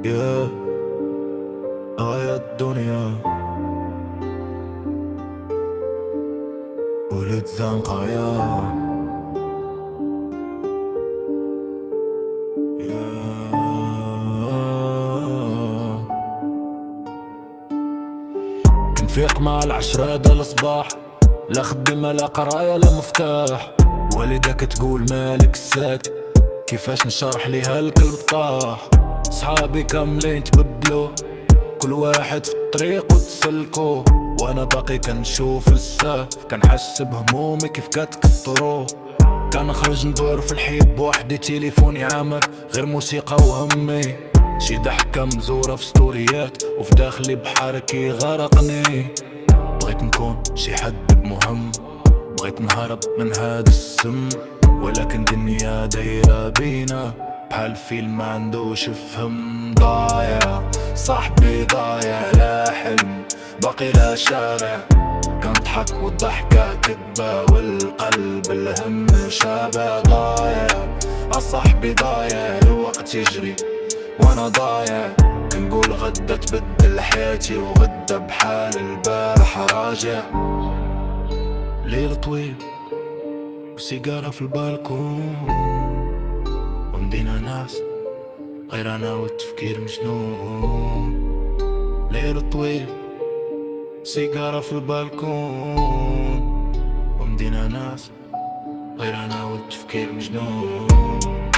يا يا الدنيا ولد زنقة يا نفيق مع العشرة دا الصباح، لا خدمة لا قراية لا مفتاح. والدك تقول مالك ساكت، كيفاش نشرح ليها القلب طاح. صحابي كاملين تبدلوا، كل واحد في الطريق وتسلكو، وانا باقي كنشوف السقف، كنحس بهمومي كيف كتكثرو. كنخرج ندور في الحيط بوحدي، تليفوني عامر غير موسيقى وهمي. شي ضحكة مزورة في ستوريات، وفي داخلي بحر كيغرقني. بغيت نكون شي حد مهم، بغيت نهرب من هاد السم، ولكن دنيا دايرة بينا بحال فيلم ما عندوش فهم. ضايع صاحبي ضايع، لا حلم باقي لا شارع. كنضحك والضحكة كدبة، والقلب الهم شابع. ضايع صاحبي ضايع، الوقت يجري وانا ضايع. كنقول غدا تبدل حياتي، وغدا بحال البارح راجع. ليل طويل وسيجارة في البالكون، ومدينة ناس غير انا والتفكير مجنون. ليل طويل سيجارة في البالكون، ومدينة ناس غير انا والتفكير مجنون.